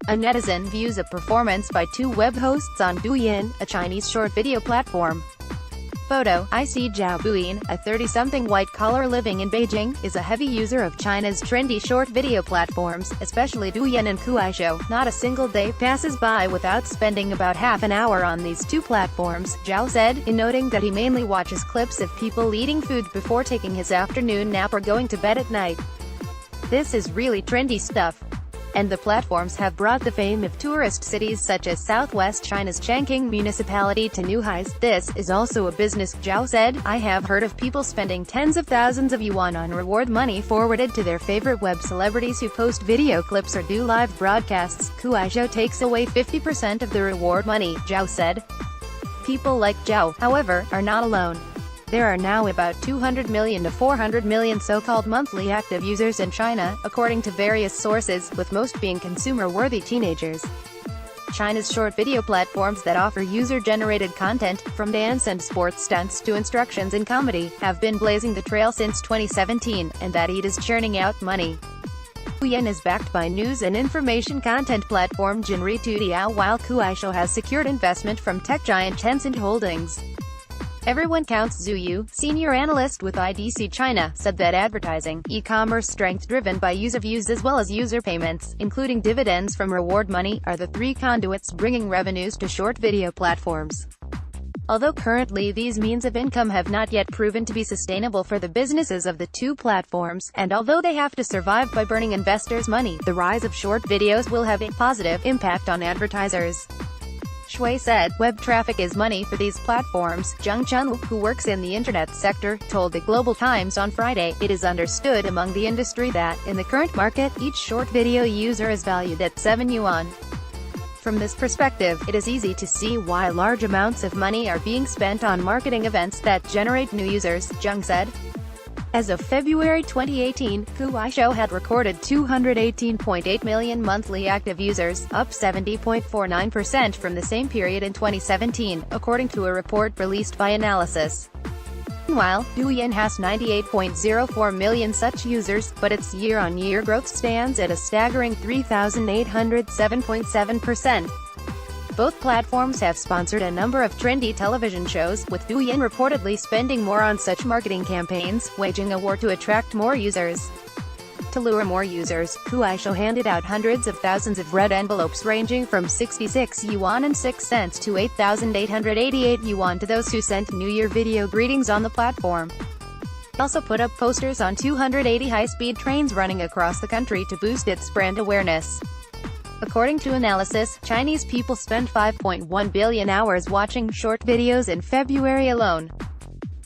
A netizen views a performance by two web hosts on Douyin, a Chinese short video platform. Photo: I see Zhao Bu'en, a 30-something white-collar living in Beijing, is a heavy user of China's trendy short video platforms, especially Douyin and Kuaishou. Not a single day passes by without spending about half an hour on these two platforms, Zhao said, in noting that he mainly watches clips of people eating food before taking his afternoon nap or going to bed at night. This is really trendy stuff. And the platforms have brought the fame of tourist cities such as southwest China's Changqing municipality to new highs. This is also a business, Zhao said. I have heard of people spending tens of thousands of yuan on reward money forwarded to their favorite web celebrities who post video clips or do live broadcasts. Kuaishou takes away 50% of the reward money, Zhao said. People like Zhao, however, are not alone. There are now about 200 million to 400 million so-called monthly active users in China, according to various sources, with most being consumer-worthy teenagers. China's short video platforms that offer user-generated content, from dance and sports stunts to instructions in comedy, have been blazing the trail since 2017, and that it is churning out money. Douyin is backed by news and information content platform Jinri Tudiao, while Kuaishou has secured investment from tech giant Tencent Holdings. Everyone counts. Zhu Yu, senior analyst with IDC China, said that advertising, e-commerce strength driven by user views as well as user payments, including dividends from reward money, are the three conduits bringing revenues to short video platforms. Although currently these means of income have not yet proven to be sustainable for the businesses of the two platforms, and although they have to survive by burning investors' money, the rise of short videos will have a positive impact on advertisers. Shui said, web traffic is money for these platforms. Zheng Chun, who works in the internet sector, told the Global Times on Friday, it is understood among the industry that, in the current market, each short video user is valued at 7 yuan. From this perspective, it is easy to see why large amounts of money are being spent on marketing events that generate new users, Zheng said. As of February 2018, Kuaishou had recorded 218.8 million monthly active users, up 70.49% from the same period in 2017, according to a report released by Analysis. Meanwhile, Douyin has 98.04 million such users, but its year-on-year growth stands at a staggering 3,807.7%. Both platforms have sponsored a number of trendy television shows, with Douyin reportedly spending more on such marketing campaigns, waging a war to attract more users. To lure more users, Kuaishou handed out hundreds of thousands of red envelopes ranging from 66 yuan and 6 cents to 8,888 yuan to those who sent New Year video greetings on the platform. It also put up posters on 280 high-speed trains running across the country to boost its brand awareness. According to Analysis, Chinese people spent 5.1 billion hours watching short videos in February alone.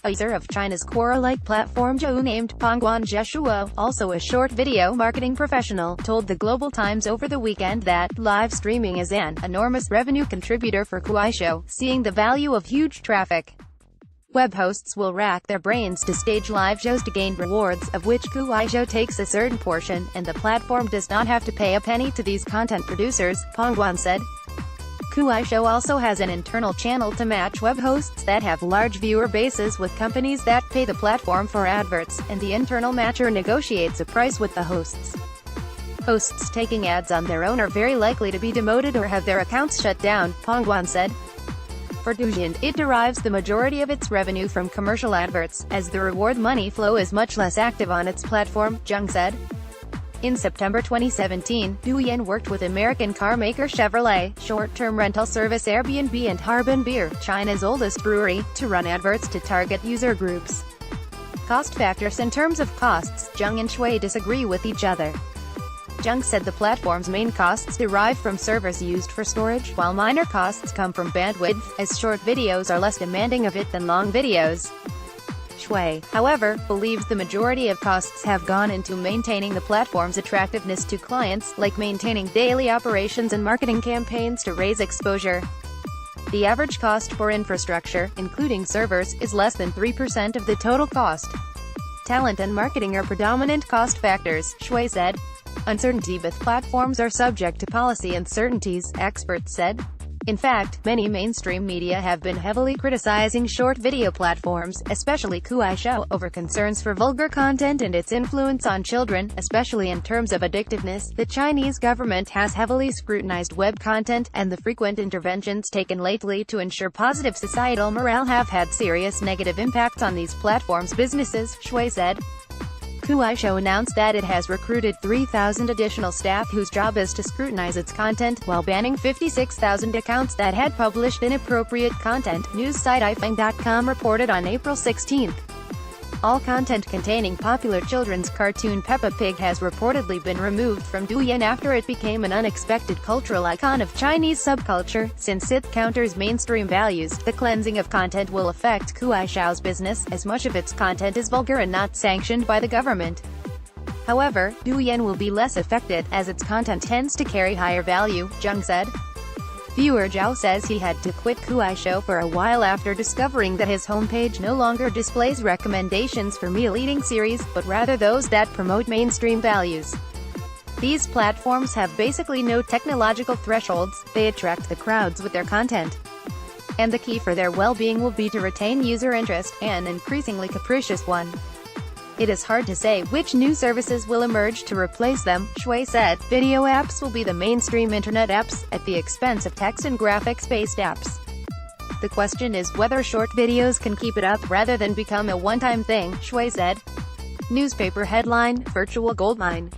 A user of China's Quora-like platform Zhou named Pongguan Zheshuo, also a short video marketing professional, told the Global Times over the weekend that live streaming is an enormous revenue contributor for Kuaishou, seeing the value of huge traffic. Web hosts will rack their brains to stage live shows to gain rewards, of which Kuaishou takes a certain portion, and the platform does not have to pay a penny to these content producers, Pongguan said. Kuaishou also has an internal channel to match web hosts that have large viewer bases with companies that pay the platform for adverts, and the internal matcher negotiates a price with the hosts. Hosts taking ads on their own are very likely to be demoted or have their accounts shut down, Pongguan said. For Douyin, it derives the majority of its revenue from commercial adverts, as the reward money flow is much less active on its platform, Zheng said. In September 2017, Douyin worked with American car maker Chevrolet, short-term rental service Airbnb and Harbin Beer, China's oldest brewery, to run adverts to target user groups. Cost factors. In terms of costs, Zheng and Shui disagree with each other. Zheng said the platform's main costs derive from servers used for storage, while minor costs come from bandwidth, as short videos are less demanding of it than long videos. Shui, however, believes the majority of costs have gone into maintaining the platform's attractiveness to clients, like maintaining daily operations and marketing campaigns to raise exposure. The average cost for infrastructure, including servers, is less than 3% of the total cost. Talent and marketing are predominant cost factors, Shui said. Uncertainty. Both platforms are subject to policy uncertainties, experts said. In fact, many mainstream media have been heavily criticizing short video platforms, especially Kuaishou, over concerns for vulgar content and its influence on children, especially in terms of addictiveness. The Chinese government has heavily scrutinized web content, and the frequent interventions taken lately to ensure positive societal morale have had serious negative impacts on these platforms' businesses, Shui said. Kuaishou announced that it has recruited 3,000 additional staff whose job is to scrutinize its content, while banning 56,000 accounts that had published inappropriate content, news site ifeng.com reported on April 16. All content containing popular children's cartoon Peppa Pig has reportedly been removed from Douyin after it became an unexpected cultural icon of Chinese subculture. Since it counters mainstream values, the cleansing of content will affect Kuaishou's business, as much of its content is vulgar and not sanctioned by the government. However, Douyin will be less affected, as its content tends to carry higher value, Zhang said. Viewer Zhao says he had to quit Kuaishou for a while after discovering that his homepage no longer displays recommendations for meal eating series, but rather those that promote mainstream values. These platforms have basically no technological thresholds, they attract the crowds with their content. And the key for their well-being will be to retain user interest, an increasingly capricious one. It is hard to say which new services will emerge to replace them, Shui said. Video apps will be the mainstream internet apps, at the expense of text and graphics-based apps. The question is whether short videos can keep it up rather than become a one-time thing, Shui said. Newspaper headline: Virtual goldmine.